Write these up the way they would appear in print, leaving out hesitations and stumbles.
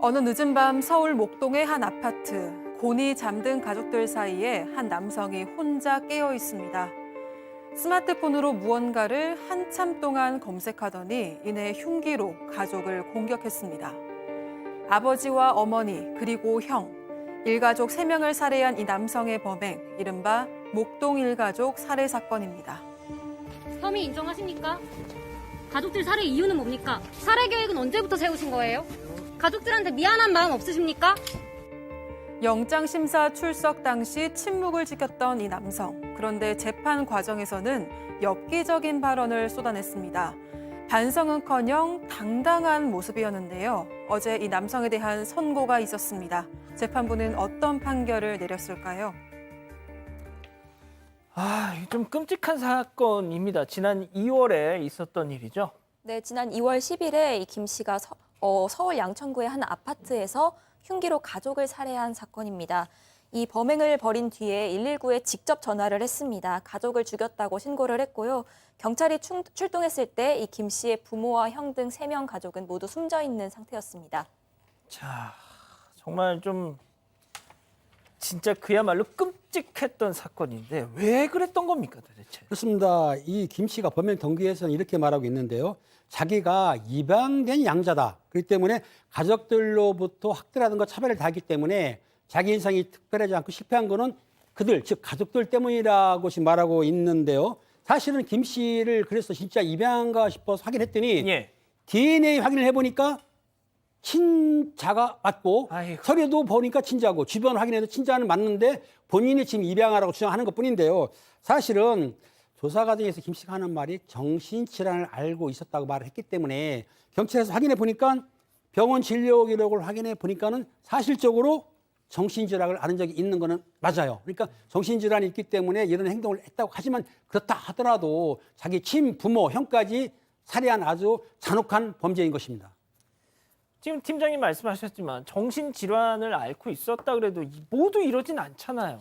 어느 늦은 밤 서울 목동의 한 아파트. 곤히 잠든 가족들 사이에 한 남성이 혼자 깨어 있습니다. 스마트폰으로 무언가를 한참 동안 검색하더니 이내 흉기로 가족을 공격했습니다. 아버지와 어머니 그리고 형, 일가족 3명을 살해한 이 남성의 범행, 이른바 목동 일가족 살해 사건입니다. 혐의 인정하십니까? 가족들 살해 이유는 뭡니까? 살해 계획은 언제부터 세우신 거예요? 가족들한테 미안한 마음 없으십니까? 영장심사 출석 당시 침묵을 지켰던 이 남성. 그런데 재판 과정에서는 엽기적인 발언을 쏟아냈습니다. 반성은커녕 당당한 모습이었는데요. 어제 이 남성에 대한 선고가 있었습니다. 재판부는 어떤 판결을 내렸을까요? 좀 끔찍한 사건입니다. 지난 2월에 있었던 일이죠. 네, 지난 2월 10일에 이 김 씨가 서울 양천구의 한 아파트에서 흉기로 가족을 살해한 사건입니다. 이 범행을 벌인 뒤에 119에 직접 전화를 했습니다. 가족을 죽였다고 신고를 했고요. 경찰이 출동했을 때 이 김 씨의 부모와 형 등 3명 가족은 모두 숨져 있는 상태였습니다. 자, 정말 좀 진짜 그야말로 끔찍했던 사건인데 왜 그랬던 겁니까 도대체? 그렇습니다. 이 김 씨가 범행 동기에서는 이렇게 말하고 있는데요. 자기가 입양된 양자다. 그렇기 때문에 가족들로부터 학대라든가 차별을 당했기 때문에 자기 인생이 특별하지 않고 실패한 거는 그들, 즉 가족들 때문이라고 지금 말하고 있는데요. 사실은 김 씨를 그래서 진짜 입양가 싶어서 확인했더니 DNA 확인을 해보니까 친자가 맞고 아이고. 서류도 보니까 친자고 주변 확인해도 친자는 맞는데 본인이 지금 입양하라고 주장하는 것뿐인데요. 사실은 조사 과정에서 김 씨가 하는 말이 정신질환을 알고 있었다고 말을 했기 때문에 경찰에서 확인해 보니까 병원 진료 기록을 확인해 보니까는 사실적으로 정신질환을 앓은 적이 있는 거는 맞아요. 그러니까 정신질환이 있기 때문에 이런 행동을 했다고 하지만 그렇다 하더라도 자기 친부모, 형까지 살해한 아주 잔혹한 범죄인 것입니다. 지금 팀장님 말씀하셨지만 정신질환을 앓고 있었다 그래도 모두 이러진 않잖아요.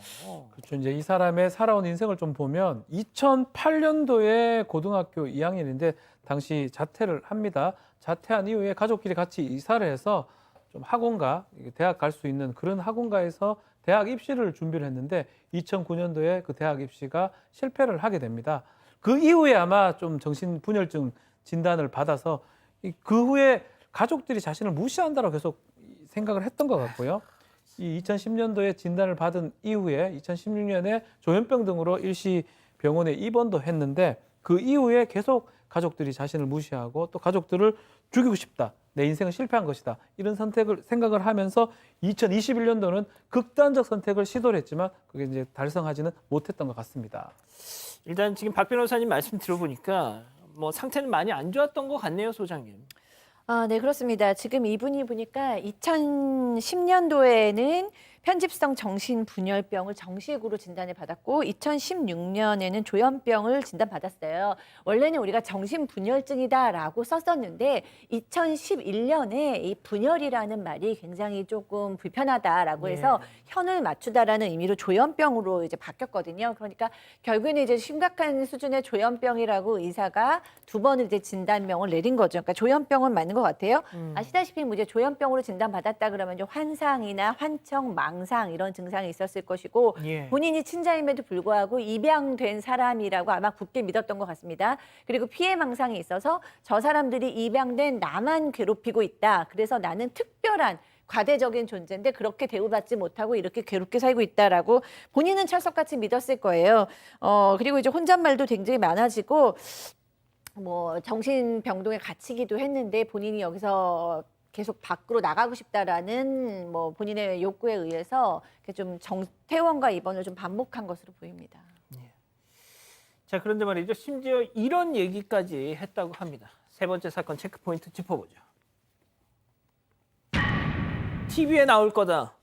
그렇죠. 이제 이 사람의 살아온 인생을 좀 보면 2008년도에 고등학교 2학년인데 당시 자퇴를 합니다. 자퇴한 이후에 가족끼리 같이 이사를 해서 좀 학원가, 대학 갈 수 있는 그런 학원가에서 대학 입시를 준비를 했는데 2009년도에 그 대학 입시가 실패를 하게 됩니다. 그 이후에 아마 좀 정신분열증 진단을 받아서 그 후에 가족들이 자신을 무시한다고 계속 생각을 했던 것 같고요. 이 2010년도에 진단을 받은 이후에 2016년에 조현병 등으로 일시 병원에 입원도 했는데 그 이후에 계속 가족들이 자신을 무시하고 또 가족들을 죽이고 싶다. 내 인생은 실패한 것이다. 이런 생각을 하면서 2021년도는 극단적 선택을 시도를 했지만 그게 이제 달성하지는 못했던 것 같습니다. 일단 지금 박 변호사님 말씀 들어보니까 뭐 상태는 많이 안 좋았던 것 같네요, 소장님. 네, 그렇습니다. 지금 이분이 보니까 2010년도에는 편집성 정신분열병을 정식으로 진단을 받았고 2016년에는 조현병을 진단받았어요. 원래는 우리가 정신분열증이다라고 썼었는데 2011년에 이 분열이라는 말이 굉장히 조금 불편하다라고 해서 현을 맞추다라는 의미로 조현병으로 이제 바뀌었거든요. 그러니까 결국에는 이제 심각한 수준의 조현병이라고 의사가 2번을 이제 진단명을 내린 거죠. 그러니까 조현병은 맞는 것 같아요. 아시다시피 뭐 이제 조현병으로 진단받았다 그러면 이제 환상이나 환청, 망상 이런 증상이 있었을 것이고 본인이 친자임에도 불구하고 입양된 사람이라고 아마 굳게 믿었던 것 같습니다. 그리고 피해망상이 있어서 저 사람들이 입양된 나만 괴롭히고 있다. 그래서 나는 특별한 과대적인 존재인데 그렇게 대우받지 못하고 이렇게 괴롭게 살고 있다라고 본인은 철석같이 믿었을 거예요. 그리고 이제 혼잣말도 굉장히 많아지고 뭐 정신병동에 갇히기도 했는데 본인이 여기서 계속 밖으로 나가고 싶다라는 뭐 본인의 욕구에 의해서 좀 퇴원과 입원을 좀 반복한 것으로 보입니다. 자, 그런데 말이죠. 심지어 이런 얘기까지 했다고 합니다. 세 번째 사건 체크포인트 짚어보죠. TV에 나올 거다.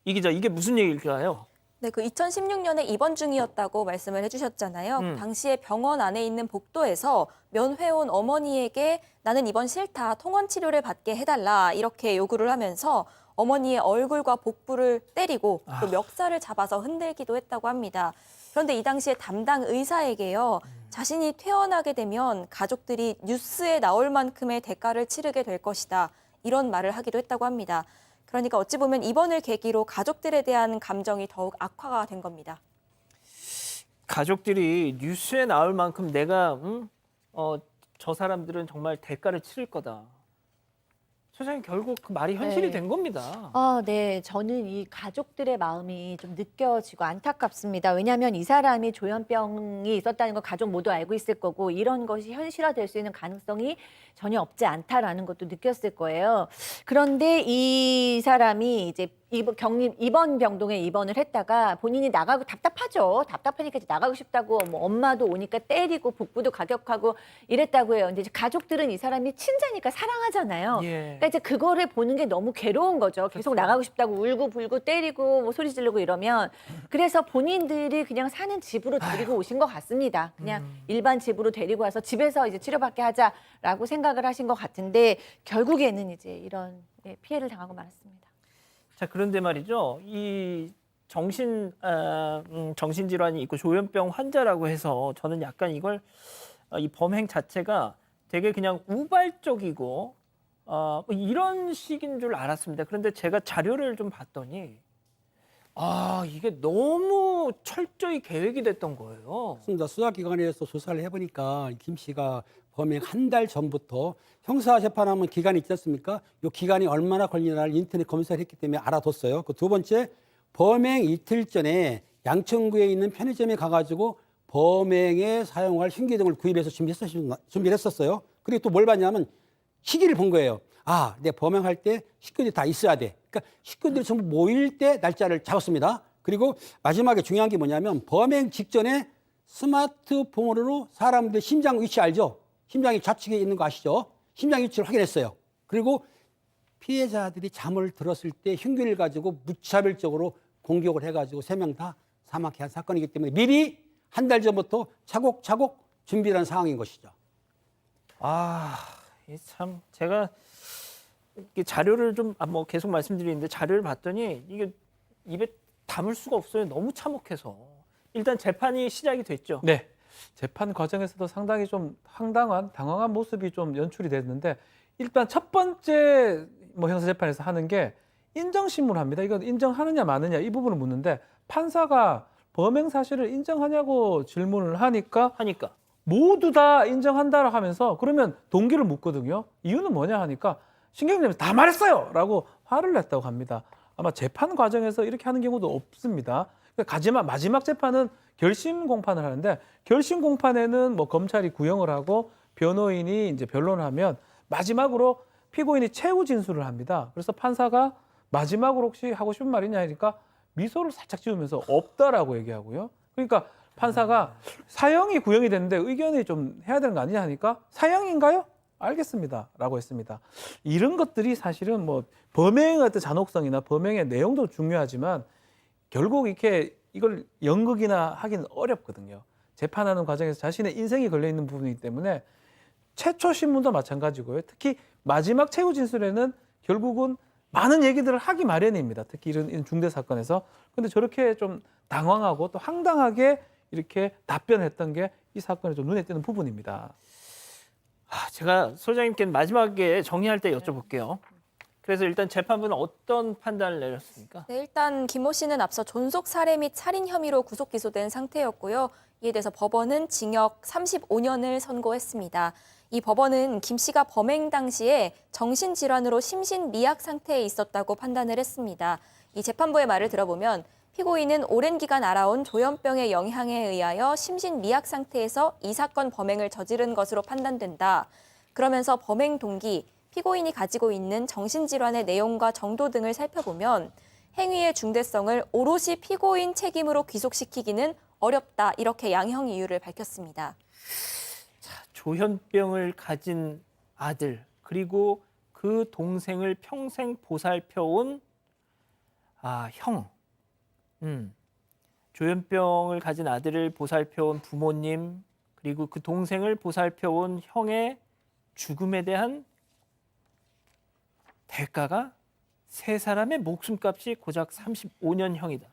이 기자, 이게 무슨 얘기일까요? 네, 그 2016년에 입원 중이었다고 말씀을 해주셨잖아요. 당시에 병원 안에 있는 복도에서 면회온 어머니에게 나는 입원 싫다, 통원 치료를 받게 해달라 이렇게 요구를 하면서 어머니의 얼굴과 복부를 때리고 또 멱살을 잡아서 흔들기도 했다고 합니다. 그런데 이 당시에 담당 의사에게요. 자신이 퇴원하게 되면 가족들이 뉴스에 나올 만큼의 대가를 치르게 될 것이다. 이런 말을 하기도 했다고 합니다. 그러니까 어찌 보면 이번을 계기로 가족들에 대한 감정이 더욱 악화가 된 겁니다. 가족들이 뉴스에 나올 만큼 내가 저 사람들은 정말 대가를 치를 거다. 소장님 결국 그 말이 현실이 네. 된 겁니다. 네. 저는 이 가족들의 마음이 좀 느껴지고 안타깝습니다. 왜냐하면 이 사람이 조현병이 있었다는 걸 가족 모두 알고 있을 거고 이런 것이 현실화될 수 있는 가능성이 전혀 없지 않다라는 것도 느꼈을 거예요. 그런데 이 사람이 이제 입원 병동에 입원을 했다가 본인이 나가고 답답하죠. 답답하니까 이제 나가고 싶다고 뭐 엄마도 오니까 때리고 복부도 가격하고 이랬다고 해요. 근데 이제 가족들은 이 사람이 친자니까 사랑하잖아요. 예. 그러니까 이제 그거를 보는 게 너무 괴로운 거죠. 계속 나가고 싶다고 울고 불고 때리고 뭐 소리 지르고 이러면 그래서 본인들이 그냥 사는 집으로 데리고 오신 것 같습니다. 그냥 일반 집으로 데리고 와서 집에서 이제 치료받게 하자라고 생각을 하신 것 같은데 결국에는 이제 이런 피해를 당하고 말았습니다. 자, 그런데 말이죠. 이 정신질환이 있고 조현병 환자라고 해서 저는 약간 이걸 이 범행 자체가 되게 그냥 우발적이고 뭐 이런 식인 줄 알았습니다. 그런데 제가 자료를 좀 봤더니 이게 너무 철저히 계획이 됐던 거예요. 그렇습니다. 수사기관에서 조사를 해보니까 김 씨가 범행 한 달 전부터 형사재판하면 기간이 있지 않습니까? 이 기간이 얼마나 걸리나를 인터넷 검색을 했기 때문에 알아뒀어요. 그 두 번째, 범행 이틀 전에 양천구에 있는 편의점에 가가지고 범행에 사용할 흉기 등을 구입해서 준비를 했었어요. 그리고 또 뭘 봤냐면 시기를 본 거예요. 내 범행할 때 식구들이 다 있어야 돼. 그러니까 식구들이 전부 모일 때 날짜를 잡았습니다. 그리고 마지막에 중요한 게 뭐냐면 범행 직전에 스마트폰으로 사람들 심장 위치 알죠? 심장이 좌측에 있는 거 아시죠? 심장 위치를 확인했어요. 그리고 피해자들이 잠을 들었을 때 흉기를 가지고 무차별적으로 공격을 해가지고 3명 다 사망케 한 사건이기 때문에 미리 한 달 전부터 차곡차곡 준비를 한 상황인 것이죠. 이게 참 제가 이게 자료를 좀 뭐 계속 말씀드리는데 자료를 봤더니 이게 입에 담을 수가 없어요. 너무 참혹해서. 일단 재판이 시작이 됐죠. 네. 재판 과정에서도 상당히 좀 당황한 모습이 좀 연출이 됐는데 일단 첫 번째 형사재판에서 하는 게 인정신문을 합니다. 이건 인정하느냐 마느냐 이 부분을 묻는데 판사가 범행 사실을 인정하냐고 질문을 하니까 모두 다 인정한다라고 하면서 그러면 동기를 묻거든요. 이유는 뭐냐 하니까 신경을 내면서 다 말했어요! 라고 화를 냈다고 합니다. 아마 재판 과정에서 이렇게 하는 경우도 없습니다. 그러니까 마지막 재판은 결심 공판을 하는데 결심 공판에는 검찰이 구형을 하고 변호인이 이제 변론을 하면 마지막으로 피고인이 최후 진술을 합니다. 그래서 판사가 마지막으로 혹시 하고 싶은 말이냐 하니까 미소를 살짝 지으면서 없다라고 얘기하고요. 그러니까 판사가 사형이 구형이 됐는데 의견이 좀 해야 되는 거 아니냐 하니까 사형인가요? 알겠습니다. 라고 했습니다. 이런 것들이 사실은 범행의 어떤 잔혹성이나 범행의 내용도 중요하지만 결국 이걸 연극이나 하기는 어렵거든요. 재판하는 과정에서 자신의 인생이 걸려있는 부분이기 때문에 최초 신문도 마찬가지고요. 특히 마지막 최후 진술에는 결국은 많은 얘기들을 하기 마련입니다. 특히 이런 중대 사건에서. 근데 저렇게 좀 당황하고 또 황당하게 이렇게 답변했던 게 이 사건에 좀 눈에 띄는 부분입니다. 제가 소장님께 마지막에 정리할 때 여쭤볼게요. 그래서 일단 재판부는 어떤 판단을 내렸습니까? 네, 일단 김모 씨는 앞서 존속 살해 및 살인 혐의로 구속 기소된 상태였고요. 이에 대해서 법원은 징역 35년을 선고했습니다. 이 법원은 김 씨가 범행 당시에 정신질환으로 심신미약 상태에 있었다고 판단을 했습니다. 이 재판부의 말을 들어보면 피고인은 오랜 기간 알아온 조현병의 영향에 의하여 심신미약 상태에서 이 사건 범행을 저지른 것으로 판단된다. 그러면서 범행 동기, 피고인이 가지고 있는 정신질환의 내용과 정도 등을 살펴보면 행위의 중대성을 오롯이 피고인 책임으로 귀속시키기는 어렵다. 이렇게 양형 이유를 밝혔습니다. 조현병을 가진 아들 그리고 그 동생을 평생 보살펴온 형. 조현병을 가진 아들을 보살펴온 부모님 그리고 그 동생을 보살펴온 형의 죽음에 대한 대가가 세 사람의 목숨값이 고작 35년형이다.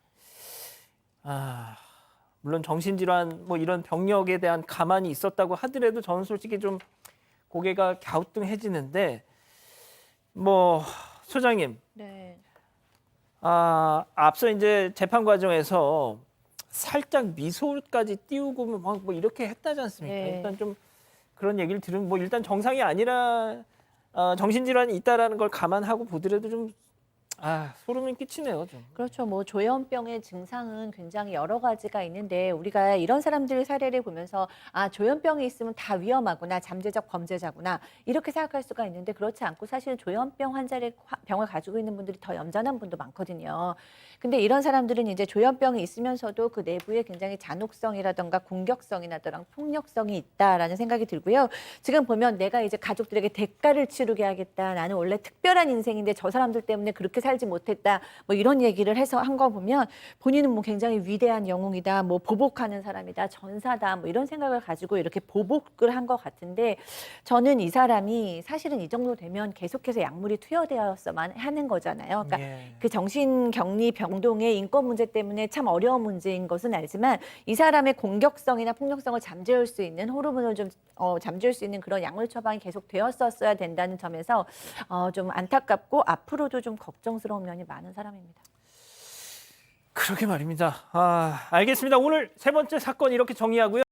물론 정신질환 이런 병력에 대한 가만이 있었다고 하더라도 저는 솔직히 좀 고개가 갸우뚱해지는데 뭐 소장님, 네. 앞서 이제 재판 과정에서 살짝 미소까지 띄우고 막 뭐 이렇게 했다지 않습니까? 네. 일단 좀 그런 얘기를 들으면 뭐 일단 정상이 아니라 정신질환이 있다라는 걸 감안하고 보더라도 좀 소름이 끼치네요. 좀. 그렇죠. 뭐 조현병의 증상은 굉장히 여러 가지가 있는데 우리가 이런 사람들의 사례를 보면서 조현병이 있으면 다 위험하구나, 잠재적 범죄자구나 이렇게 생각할 수가 있는데 그렇지 않고 사실은 조현병 환자를 병을 가지고 있는 분들이 더 얌전한 분도 많거든요. 근데 이런 사람들은 이제 조현병이 있으면서도 그 내부에 굉장히 잔혹성이라든가 공격성이라든가 폭력성이 있다라는 생각이 들고요. 지금 보면 내가 이제 가족들에게 대가를 치르게 하겠다. 나는 원래 특별한 인생인데 저 사람들 때문에 그렇게 살지 못했다. 뭐 이런 얘기를 해서 한 거 보면 본인은 뭐 굉장히 위대한 영웅이다. 뭐 보복하는 사람이다. 전사다. 뭐 이런 생각을 가지고 이렇게 보복을 한 것 같은데 저는 이 사람이 사실은 이 정도 되면 계속해서 약물이 투여되었어만 하는 거잖아요. 그러니까 그 정신격리 병동의 인권 문제 때문에 참 어려운 문제인 것은 알지만 이 사람의 공격성이나 폭력성을 잠재울 수 있는 호르몬을 좀 잠재울 수 있는 그런 약물 처방이 계속 되었었어야 된다는 점에서 좀 안타깝고 앞으로도 좀 걱정스러운 면이 많은 사람입니다. 그러게 말입니다. 알겠습니다. 오늘 세 번째 사건 이렇게 정리하고요.